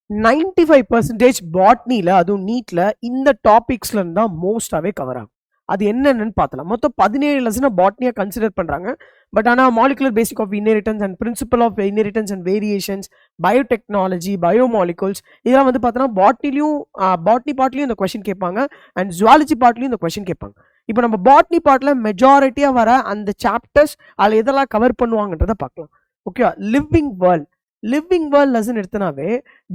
95% பாட்னியில் அதுவும் நீட்டில் இந்த டாபிக்ஸ்ல இருந்தா மோஸ்டாகவே கவர் ஆகும். அது என்னென்னு பார்த்தலாம். மொத்தம் 17 லெசனை பாட்னியாக கன்சிடர் பண்ணுறாங்க. பட் ஆனால் molecular basic of inheritance and principle of inheritance and variations, biotechnology, biomolecules, இதெல்லாம் வந்து பார்த்தோன்னா பாட்னி பார்ட்லையும் இந்த கொஷின் கேட்பாங்க அண்ட் ஜுவாலஜி பார்ட்லையும் இந்த கொஷின் கேட்பாங்க. இப்போ நம்ம பாட்னி பார்ட்டில் மெஜாரிட்டியாக வர அந்த சாப்டர்ஸ் அதில் எதெல்லாம் கவர் பண்ணுவாங்கன்றதை பார்க்கலாம். ஓகேவா? லிவிங் வேர்ல்ட் லெசன் எடுத்தனாவே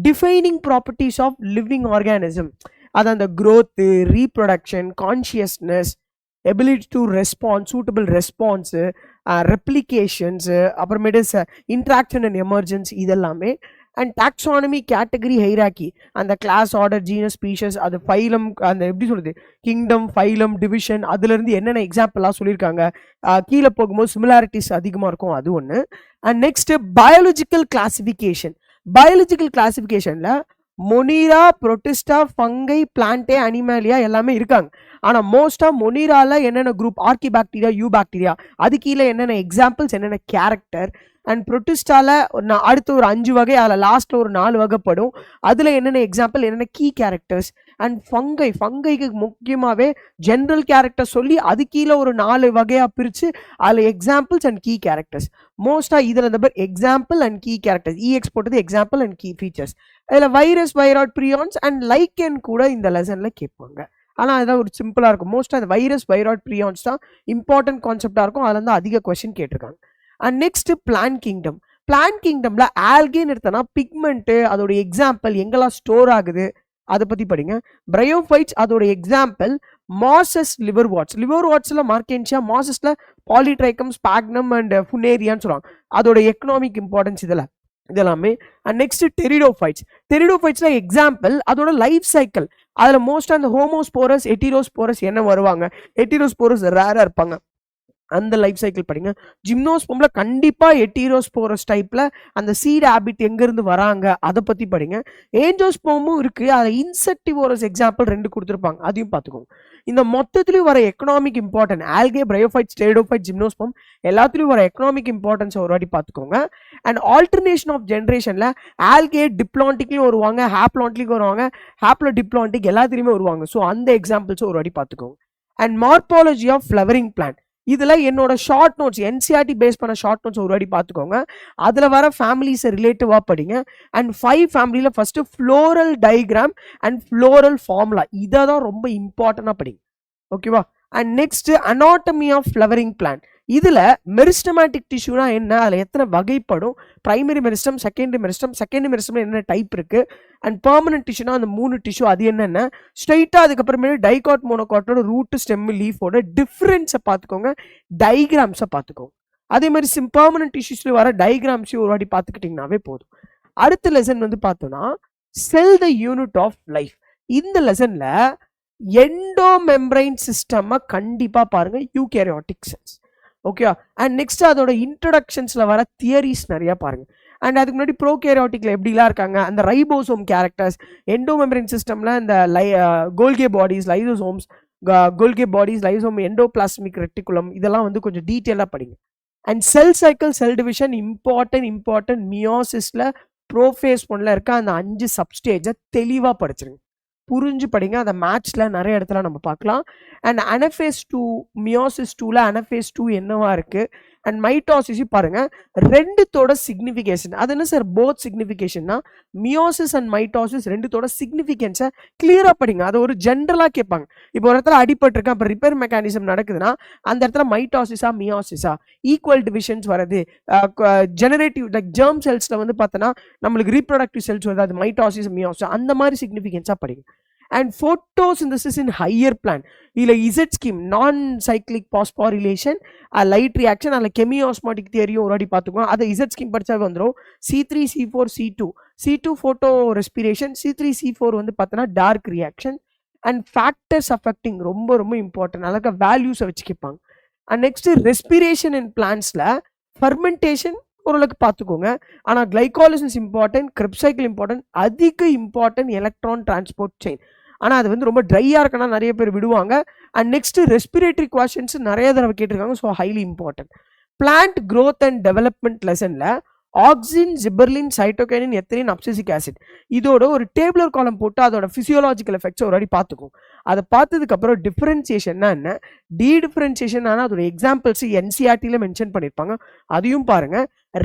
defining properties of living organism, அது அந்த growth, reproduction, consciousness, ability to response, suitable response, replications, அப்புறமேட்டு இன்ட்ராக்ஷன் அண்ட் எமர்ஜென்ஸ், இதெல்லாமே. அண்ட் டாக்ஸானமி, கேட்டகரி, ஹைராக்கி, அந்த கிளாஸ், ஆர்டர், ஜீனஸ், ஸ்பீஷஸ், அது ஃபைலம், அந்த எப்படி சொல்கிறது, கிங்டம், ஃபைலம், டிவிஷன், அதுலேருந்து என்னென்ன எக்ஸாம்பிளாக சொல்லியிருக்காங்க, கீழே போகும்போது சிமிலாரிட்டிஸ் அதிகமாக இருக்கும், அது ஒன்று. அண்ட் நெக்ஸ்ட்டு பயாலஜிக்கல் கிளாசிஃபிகேஷனில் Monera, Protista, Fungi, Plantae, Animalia எல்லாமே இருக்காங்க. ஆனால் மோஸ்ட்டாக மொனீரால என்னென்ன குரூப், ஆர்கிபாக்டீரியா, யூபாக்டீரியா, அது கீழே என்னென்ன எக்ஸாம்பிள்ஸ், என்னென்ன கேரக்டர். அண்ட் புரோட்டிஸ்டால அடுத்து ஒரு 5 வகை, அதில் லாஸ்ட்டில் ஒரு 4 வகைப்படும். அதில் என்னென்ன எக்ஸாம்பிள், என்னென்ன கீ கேரக்டர்ஸ். அண்ட் ஃபங்கைக்கு முக்கியமாகவே ஜென்ரல் கேரக்டர் சொல்லி அது கீழே ஒரு 4 வகையாக பிரித்து அதில் எக்ஸாம்பிள்ஸ் அண்ட் கீ கேரக்டர்ஸ். மோஸ்ட்டாக இதில் இந்த பேர் எக்ஸாம்பிள் அண்ட் கீ கேரக்டர்ஸ், இஎக்ஸ் போட்டது எக்ஸாம்பிள் அண்ட் கீ ஃபீச்சர்ஸ். அதில் வைரஸ், வைராய்ட், ப்ரியான்ஸ் அண்ட் லைக்கன் கூட இந்த லெசனில் கேட்பாங்க. ஆனால் அதான் ஒரு சிம்பிளாக இருக்கும். மோஸ்ட்டாக அந்த வைரஸ், வைராய்ட், ப்ரியான்ஸ் தான் இம்பார்ட்டன்ட் கான்செப்டாக இருக்கும். அதில் வந்து அதிக கொஸ்டின் கேட்டிருக்காங்க. அண்ட் நெக்ஸ்ட் பிளான்ட் கிங்டமில் ஆல்கேன்னு எடுத்தோன்னா பிக்மெண்ட்டு, அதோட எக்ஸாம்பிள், எங்கெல்லாம் ஸ்டோர் ஆகுது, அதை பற்றி படிங்க. பிரையோஃபைட்ஸ், அதோட எக்ஸாம்பிள், மாசஸ், லிவர் வாட்ஸில் மார்க்கென்ஷியா, மாசஸில் பாலிட்ரைக்கம், ஸ்பாக்னம் அண்ட் ஃபுனேரியான்னு சொல்லுவாங்க. அதோட எக்கனாமிக் இம்பார்ட்டன்ஸ் இதெல்லாமே. அண்ட் நெக்ஸ்ட் டெரிடோஃபைட்ஸில் எக்ஸாம்பிள், அதோட லைஃப் சைக்கிள், அதில் மோஸ்ட்டாக அந்த ஹோமோஸ்போரஸ், எட்டிரோஸ்போரஸ் என்ன வருவாங்க, எட்டிரோஸ்போரஸ் ரேராக இருப்பாங்க, அந்த லைஃப் சைக்கிள் படிங்க. ஜிம்னோஸ்போமில் கண்டிப்பாக எட்டிரோஸ்போரஸ் டைப்பில் அந்த சீட் ஹேபிட் எங்கேருந்து வராங்க அதை பற்றி படிங்க. ஏஞ்சோஸ்போமும் இருக்குது, அதில் இன்செக்டிவோரஸ் எக்ஸாம்பிள் 2 கொடுத்துருப்பாங்க, அதையும் பார்த்துக்கோங்க. இந்த மொத்தத்துலேயும் வர economic important, algae, bryophytes, pteridophyte, gymnosperm எல்லாத்துலேயும் வர எக்கனாமிக் இம்பார்ட்டன்ஸை ஒரு வாட்டி பார்த்துக்கோங்க. அண்ட் ஆல்டர்னேஷன் ஆஃப் ஜென்ரேஷனில் ஆல்கே டிப்ளான்டிக்லையும் வருவாங்க, ஹாப்ளான்டிக்லையும் வருவாங்க, ஹாப்ளோ டிப்ளான்டிக் எல்லாத்துலேயுமே வருவாங்க. ஸோ அந்த எக்ஸாம்பிள்ஸை ஒரு வாட்டி பார்த்துக்கோங்க. And morphology of flowering plant, இதில் என்னோட ஷார்ட் நோட்ஸ், என்சிஆர்டி பேஸ் பண்ண ஷார்ட் நோட்ஸ் ஒரு வாட்டி பார்த்துக்கோங்க. அதில் வர ஃபேமிலிஸை ரிலேட்டிவாக படிங்க. அண்ட் 5 ஃபேமிலியில் first floral diagram and floral formula, இதை தான் ரொம்ப இம்பார்ட்டண்டாக படிங்க. ஓகேவா? And next anatomy of flowering plant, இதில் மெரிஸ்டமேட்டிக் டிஷ்யூனா என்ன, அதில் எத்தனை வகைப்படும், பிரைமரி மெரிஸ்டம், செகண்டரி மெரிஸ்டம் என்னென்ன டைப் இருக்குது, அண்ட் பெர்மனன்ட் டிஷ்யூனா அந்த 3 டிஷ்யூ அது என்னென்ன, ஸ்ட்ரைட்டாக அதுக்கப்புறமேட்டு டைகாட், மோனோகாட்டோட ரூட்டு, ஸ்டெம், லீஃபோட டிஃப்ரென்ஸை பார்த்துக்கோங்க, டயக்ராம்ஸை பார்த்துக்கோங்க. அதே மாதிரி பெர்மனன்ட் டிஷ்யூஸ்ல வர டயக்ராம்ஸையும் ஒரு வாட்டி பார்த்துக்கிட்டிங்கனாவே போதும். அடுத்த லெசன் வந்து பார்த்தோன்னா cell the unit of life. இந்த லெசனில் எண்டோமெம்பரைன் சிஸ்டமை கண்டிப்பாக பாருங்கள், eukaryotic cells. Okay. And next அதோட இன்ட்ரடக்ஷன்ஸில் வர தியரிஸ் நிறையா பாருங்கள். அண்ட் அதுக்கு முன்னாடி ப்ரோகேரியாட்டிக்கில் எப்படிலாம் இருக்காங்க, அந்த ரைபோசோம் கேரக்டர்ஸ், எண்டோமெம்பரைன் சிஸ்டமில் இந்த கோல்கே பாடிஸ், லைசோசோம்ஸ், லைசோம், எண்டோபிளாஸ்மிக் ரெட்டிகுலம், இதெல்லாம் வந்து கொஞ்சம் டீட்டெயிலாக படிங்க. And cell cycle, cell division important மியோசிஸில் ப்ரோஃபேஸ் 1ல் இருக்க அந்த 5 சப்ஸ்டேஜை தெளிவாக படிச்சிருங்க, புரிஞ்சு படிங்க. அந்த மேட்ச்சில் நிறைய இடத்துல நம்ம பார்க்கலாம். அண்ட் அனஃபேஸ் 2, மியோசிஸ் 2ல் அனஃபேஸ் 2 என்னவா இருக்குது, அண்ட் மைட்டாசிஸ் பாருங்கள், 2தோட சிக்னிஃபிகேஷன். அது என்ன சார் போத் சிக்னிஃபிகேஷன்னா, மியோசிஸ் அண்ட் மைட்டாசிஸ் 2தோட சிக்னிஃபிகன்ஸை கிளியராக படிங்க. அதை ஒரு ஜென்ரலாக கேட்பாங்க. இப்போ ஒரு இடத்துல அடிபட்டிருக்கேன், இப்போ ரிப்பேர் மெக்கானிசம் நடக்குதுன்னா அந்த இடத்துல மைட்டாசிஸா மியோசிஸா, ஈக்குவல் டிவிஷன்ஸ் வருது, ஜெனரேட்டிவ் லைக் ஜெர்ம் செல்ஸில் வந்து பார்த்தோன்னா நம்மளுக்கு ரீப்ரொடக்டிவ் செல்ஸ் வருது, அது மைட்டாசிஸ், மியோசிஸ், அந்த மாதிரி சிக்னிஃபிகன்ஸாக படிங்க. And photosynthesis in higher plant, இதில் இசட் ஸ்கீம், நான் சைக்ளிக் பாஸ்பாரிலேஷன், லைட் ரியாக்ஷன், அதில் கெமியோஸ்மாட்டிக் தியரியும் ஒரு வாட்டி பார்த்துக்குவோம். அதை இசட் ஸ்கீம் படித்தாவே வந்துடும். C3, C4, C2 photo respiration, C3, C4 வந்து பார்த்தோன்னா dark reaction. And factors affecting ரொம்ப ரொம்ப இம்பார்ட்டன்ட், அழகாக வேல்யூஸை வச்சு கேட்பாங்க. அண்ட் நெக்ஸ்ட்டு ரெஸ்பிரேஷன் இன் பிளான்ஸில் ஃபர்மெண்டேஷன் ஓரளவுக்கு பார்த்துக்கோங்க. ஆனால் glycolysis important, Krebs cycle important, அதிக இம்பார்ட்டன்ட் எலக்ட்ரான் டிரான்ஸ்போர்ட் செயின். ஆனால் அது வந்து ரொம்ப ட்ரையாக இருக்குன்னா நிறைய பேர் விடுவாங்க. அண்ட் நெக்ஸ்ட்டு ரெஸ்பிரேட்டரி குவெஷன்ஸ் நிறைய தடவை கேட்டிருக்காங்க, so highly important. Plant growth and development லெசனில் auxin, gibberellin, cytokinin, ethylene, abscisic acid. இதோட ஒரு டேபிளர் காலம் போட்டு அதோட பிசியோலாஜிக்கல் எஃபெக்ட்ஸ் ஒரு வாட்டி பார்த்துக்கும். அதை பார்த்ததுக்கப்புறம் டிஃபரன்சியேஷன்னா என்ன, டீடிஃபரன்சியேஷன் ஆனால் அதோட எக்ஸாம்பிள்ஸ் என்சிஆர்டியில் மென்ஷன் பண்ணியிருப்பாங்க, அதையும் பாருங்க.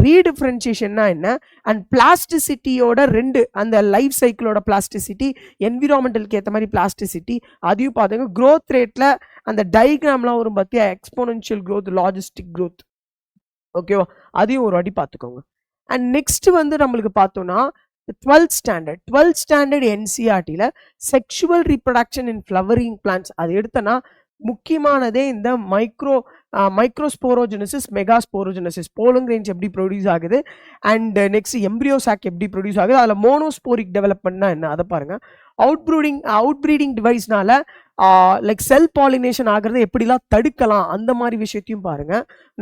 ரீடிஃபரன்சியேஷன்னா என்ன, அண்ட் பிளாஸ்டிசிட்டியோட ரெண்டு, அந்த லைஃப் சைக்கிளோட பிளாஸ்டிசிட்டி, என்விரான்மெண்டலுக்கு ஏற்ற மாதிரி பிளாஸ்டிசிட்டி, அதையும் பார்த்துங்க. க்ரோத் ரேட்டில் அந்த டயக்ராம்லாம் வரும் பார்த்தியா, எக்ஸ்போனென்ஷியல் க்ரோத், லாஜிஸ்டிக் க்ரோத், ஓகேவா, அதையும் ஒரு வாட்டி பார்த்துக்கோங்க. அண்ட் நெக்ஸ்ட் வந்து நம்மளுக்கு பார்த்தோம்னா 12th ஸ்டாண்டர்ட் என்சிஆர்டியில் sexual reproduction in flowering plants அது எடுத்தனா முக்கியமானதே இந்த மைக்ரோஸ்போரோஜெனசிஸ், மெகாஸ்போரோஜெனசிஸ், போலன் கிரெயின்ஸ் எப்படி ப்ரொடியூஸ் ஆகுது, அண்ட் நெக்ஸ்ட் எம்ப்ரியோ சாக் எப்படி ப்ரொடியூஸ் ஆகுது, அதில் மோனோஸ்போரிக் டெவலப்மெண்ட்னா என்ன அதை பாருங்க. அவுட்ப்ரீடிங் டிவைஸ்னால லைக் செல் பாலினேஷன் ஆகிறது எப்படிலாம் தடுக்கலாம் அந்த மாதிரி விஷயத்தையும் பாருங்க.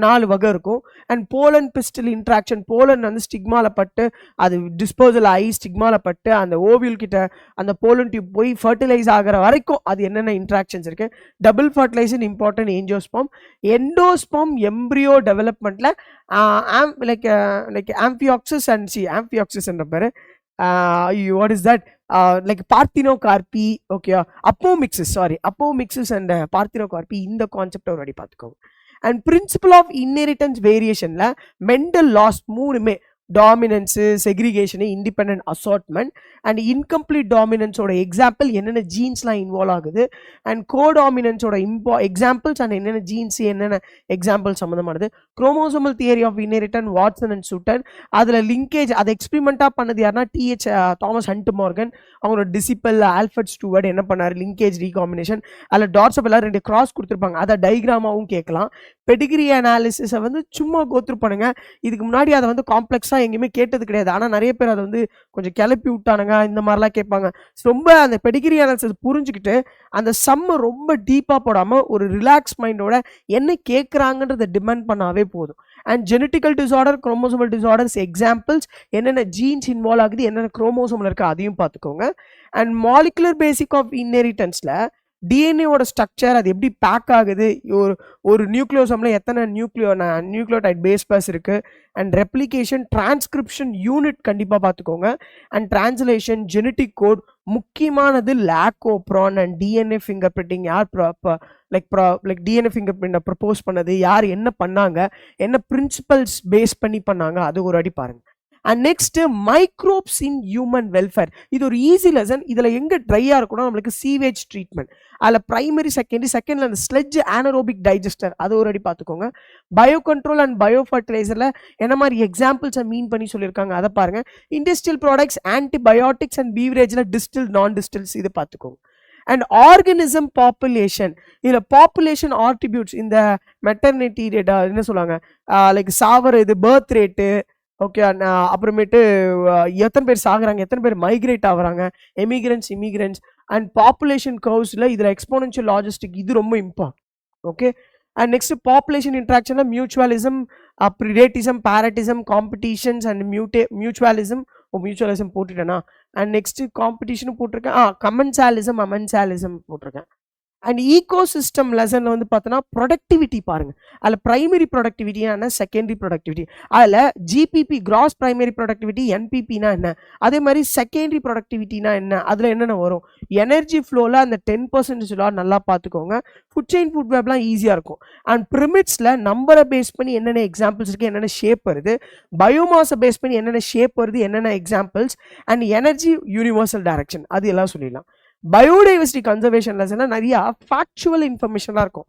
4 வகை இருக்கும். And pollen pistil interaction, pollen வந்து ஸ்டிக்மால பட்டு அது டிஸ்போசல் ஆகி ஸ்டிக்மால பட்டு அந்த ஓவியல் கிட்ட அந்த போலன் டியூப் போய் ஃபர்டிலைஸ் ஆகிற வரைக்கும் அது என்னென்ன இன்ட்ராக்ஷன்ஸ் இருக்கு. Double fertilization important, angiosperm, endosperm embryo டெவலப்மெண்ட்ல லைக் ஆம்பியாக்சிஸ் அண்ட் ஆம்பியாக்சிஸ் என்ற பேரு, what is that, like parthenocarpy, okay, apomixis and parthenocarpy, இந்த கான்செப்ட் ஒரு வாட்டி பார்த்துக்கோங்க. அண்ட் பிரின்சிபல் ஆஃப் இன்ஹெரிட்டன்ஸ் வேரியேஷன்ல மெண்டல் லாஸ் மூணுமே, dominance, segregation, independent assortment and incomplete டாமினன்ஸோட எக்ஸாம்பிள், என்னென்ன ஜீன்ஸ்லாம் இன்வால்வ் ஆகுது, அண்ட் கோடாமினன்ஸோட எக்ஸாம்பிள்ஸ் அண்ட் என்னென்ன ஜீன்ஸ் என்னென்ன எக்ஸாம்பிள் சம்மந்தமானது. Chromosomal theory of inheritance, Watson and Sutton, அதில் லிங்கேஜ் அதை எக்ஸ்பிரிமெண்ட்டாக பண்ணது யாருன்னா தாமஸ் ஹண்ட் மார்கன், அவங்களோட டிசிப்பிள் ஆல்ஃபர்ட் ஸ்டூவர்ட் என்ன பண்ணார், லிங்கேஜ் ரீகாம்பினேஷன், அதில் டாட்ஸ் எல்லாம் 2 கிராஸ் கொடுத்துருப்பாங்க, அதை டைகிராமாவும் கேட்கலாம். பெடிகிரி அனாலிசிஸை வந்து சும்மா கோத்ரூ பண்ணுங்க, இதுக்கு முன்னாடி அதை வந்து காம்ப்ளெக்ஸாக எங்கேயுமே கேட்டது கிடையாது, ஆனால் நிறைய பேர் அதை வந்து கொஞ்சம் கிளப்பி விட்டானுங்க, இந்த மாதிரிலாம் கேட்பாங்க. ரொம்ப அந்த பெடிகிரி அனாலிசிஸ் புரிஞ்சுக்கிட்டு அந்த சம்மை ரொம்ப டீப்பாக போடாமல் ஒரு ரிலாக்ஸ் மைண்டோட என்ன கேட்குறாங்கன்றதை டிமாண்ட் பண்ணாவே போதும். And genetical disorder, chromosomal disorders examples, என்னென்ன ஜீன்ஸ் இன்வால்வ் ஆகுது, என்னென்ன குரோமோசோமில் இருக்குது அதையும் பார்த்துக்கோங்க. அண்ட் மாலிகுலர் பேசிக் ஆஃப் இன்ஹெரிட்டன்ஸில் டிஎன்ஏவோட ஸ்ட்ரக்சர், அது எப்படி பேக் ஆகுது, ஒரு நியூக்ளியோசோமில் எத்தனை நியூக்ளியோடைட் பேஸ் பேஸ் இருக்குது, அண்ட் ரெப்ளிகேஷன், டிரான்ஸ்கிரிப்ஷன் யூனிட் கண்டிப்பாக பார்த்துக்கோங்க. அண்ட் டிரான்ஸ்லேஷன், ஜெனட்டிக் கோட், முக்கியமானது lac operon and DNA finger printing, யார் லைக் டிஎன்ஏ ஃபிங்கர் பிரிண்டை ப்ரப்போஸ் பண்ணது யார், என்ன பண்ணாங்க, என்ன பிரின்சிபல்ஸ் பேஸ் பண்ணி பண்ணாங்க, அது ஒரு அடி பாருங்க. And next microbes in human welfare, இது ஒரு ஈஸி லெசன். இதில் எங்கே ட்ரையாக இருக்கணும், நம்மளுக்கு சீவேஜ் ட்ரீட்மெண்ட், அதில் பிரைமரி செகண்டில் அந்த ஸ்லெட்ஜ் ஆனரோபிக் டைஜஸ்டர், அது ஒரு அடி பார்த்துக்கோங்க. பயோ கண்ட்ரோல் அண்ட் பயோ ஃபர்டிலைசரில் என்ன மாதிரி எக்ஸாம்பிள்ஸை மீன் பண்ணி சொல்லியிருக்காங்க அதை பாருங்க. இண்டஸ்ட்ரியல் ப்ராடக்ட்ஸ், ஆன்டிபயோட்டிக்ஸ் அண்ட் பீவரேஜில் டிஸ்டில், நான் டிஸ்டில்ஸ், இது பார்த்துக்கோங்க. அண்ட் ஆர்கனிசம் பாப்புலேஷன், இதில் பாப்புலேஷன் ஆர்டிபியூட்ஸ், இந்த மெட்டர்னிட்டி ரேட் என்ன சொல்லுவாங்க, லைக் சாவர் இது பர்த் ரேட்டு, ஓகே, அப்புறமேட்டு எத்தனை பேர் சாகுறாங்க, எத்தனை பேர் மைக்ரேட் ஆகுறாங்க, இமிகிரன்ஸ் அண்ட் பாப்புலேஷன் கர்வ்ஸில் இதில் எக்ஸ்போனென்ஷியல் லாஜிஸ்டிக், இது ரொம்ப important. Okay, and next population இன்ட்ராக்ஷனில் mutualism, predatism, parasitism, competitions and mutualism போட்டுட்டேன்னா, அண்ட் நெக்ஸ்ட் காம்படிஷனும் போட்டிருக்கேன், கமென்சாலிசம், அமென்சாலிசம் போட்டிருக்கேன். அண்ட் ஈகோசிஸ்டம் லெசனில் வந்து பார்த்தோன்னா ப்ரொடக்டிவிட்டி பாருங்கள், அதில் ப்ரைமரி ப்ரொடக்டிவிட்டினா செகண்டரி ப்ரொடக்டிவிட்டி, அதில் ஜிபிபி கிராஸ் ப்ரைமரி ப்ரொடக்டிவிட்டி, என்பிபினா என்ன, அதே மாதிரி செகண்டரி ப்ரொடக்டிவிட்டினா என்ன, அதில் என்னென்ன வரும், எனர்ஜி ஃப்ளோவில் அந்த 10% நல்லா பார்த்துக்கோங்க. ஃபுட் செயின் ஃபுட் வெப்லாம் ஈஸியாக இருக்கும். அண்ட் பிரிமிட்ஸில் நம்பரை பேஸ் பண்ணி என்னென்ன எக்ஸாம்பிள்ஸ் இருக்குது, என்னென்ன ஷேப் வருது, பயோமாஸை பேஸ் பண்ணி என்னென்ன ஷேப் வருது, என்னென்ன examples, and energy universal direction, அது எல்லாம் சொல்லிடலாம். பயோடைவர்சிட்டி கன்சர்வேஷன் லெசன்னா நிறையா ஃபேக்சுவல் இன்ஃபர்மேஷன்லாம் இருக்கும்.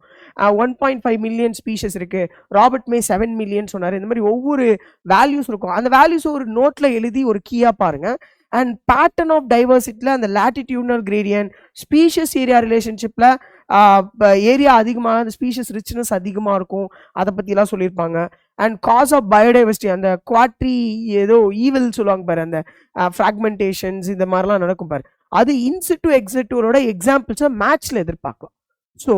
1.5 மில்லியன் ஸ்பீஷஸ் இருக்குது, ராபர்ட் மே 7 மில்லியன் சொன்னார், இந்த மாதிரி ஒவ்வொரு வேல்யூஸ் இருக்கும். அந்த வேல்யூஸ் ஒரு நோட்டில் எழுதி ஒரு கீயாக பாருங்கள். அண்ட் பேட்டர்ன் ஆஃப் டைவர்சிட்டியில் அந்த லாட்டிடியூட்னல் கிரேடியன்ட், ஸ்பீஷஸ் ஏரியா ரிலேஷன்ஷிப்பில் ஏரியா அதிகமாக அந்த ஸ்பீஷஸ் ரிச்னஸ் அதிகமாக இருக்கும், அதை பற்றிலாம் சொல்லியிருப்பாங்க. அண்ட் காஸ் ஆஃப் பயோடைவர்சிட்டி, அந்த குவாட்ரி ஏதோ ஈவில் சொல்லுவாங்க பாரு, அந்த ஃப்ராக்மெண்டேஷன்ஸ் இந்த மாதிரிலாம் நடக்கும் பாரு, அது இன்சிட்டு எக்ஸிட்டோட எக்ஸாம்பிள்ஸை மேட்ச்சில் எதிர்பார்க்கலாம். ஸோ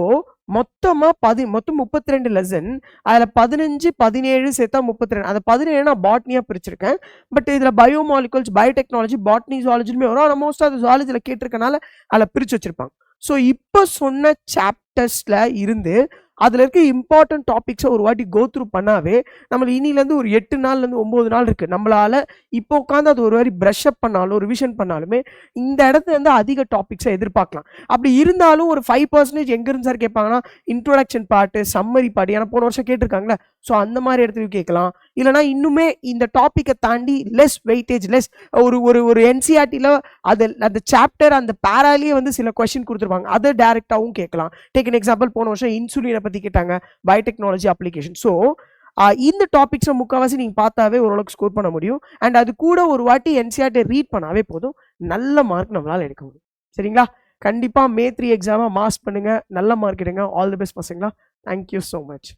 மொத்தம் 32 லெசன், அதில் 15, 17 சேர்த்தா 32. அந்த 17 நான் பாட்னியாக பிரிச்சிருக்கேன். பட் இதில் பயோமாலிகுல்ஸ், பயோடெக்னாலஜி, பாட்னி, ஜுவாலஜிலுமே வரும். ஆனால் மோஸ்ட் ஆஃப் ஜுவாலஜியில் கேட்டிருக்கனால அதில் பிரித்து வச்சுருப்பாங்க. ஸோ இப்போ சொன்ன சாப்டர்ஸில் இருந்து அதில் இருக்க இம்பார்ட்டன்ட் டாபிக்ஸை ஒரு வாட்டி கோ த்ரூ பண்ணாவே நம்மளுக்கு இனிலேருந்து ஒரு 8 நாள்லேருந்து 9 நாள் இருக்குது, நம்மளால் இப்போ உட்காந்து அது ஒரு வாரி ப்ரஷ் அப் பண்ணாலும் ரிவிஷன் பண்ணாலுமே இந்த இடத்துல இருந்து அதிக டாபிக்ஸை எதிர்பார்க்கலாம். அப்படி இருந்தாலும் ஒரு 5% எங்கேருந்து சார் கேட்பாங்கன்னா இன்ட்ரோடக்ஷன் பார்ட்டு, சம்மரி பார்ட்டு, ஏன்னா போன வருஷம் கேட்டிருக்காங்களே, ஸோ அந்த மாதிரி இடத்துலையும் கேட்கலாம். இல்லைனா இன்னுமே இந்த டாப்பிக்கை தாண்டி லெஸ் வெயிட்டேஜ், லெஸ் ஒரு ஒரு ஒரு என்சிஆர்டியில் அது அந்த சாப்டர் அந்த பேராலேயே வந்து சில கொஸ்டின் கொடுத்துருப்பாங்க, அதை டேரெக்டாகவும் கேட்கலாம். டேக் அன் எக்ஸாம்பிள், போன வருஷம் இன்சுலினை பற்றி கேட்டாங்க, பயோடெக்னாலஜி அப்ளிகேஷன். ஸோ இந்த டாபிக்ஸை முக்கால்வாசி நீங்கள் பார்த்தாவே ஓரளவுக்கு ஸ்கோர் பண்ண முடியும். அண்ட் அது கூட ஒரு வாட்டி என்சிஆர்டி ரீட் பண்ணாவே போதும், நல்ல மார்க் நம்மளால் எடுக்க முடியும். சரிங்களா? கண்டிப்பாக May 3 எக்ஸாமை மாஸ் பண்ணுங்கள், நல்ல மார்க் எடுங்க. ஆல் தி பெஸ்ட் பசங்களா. Thank you so much.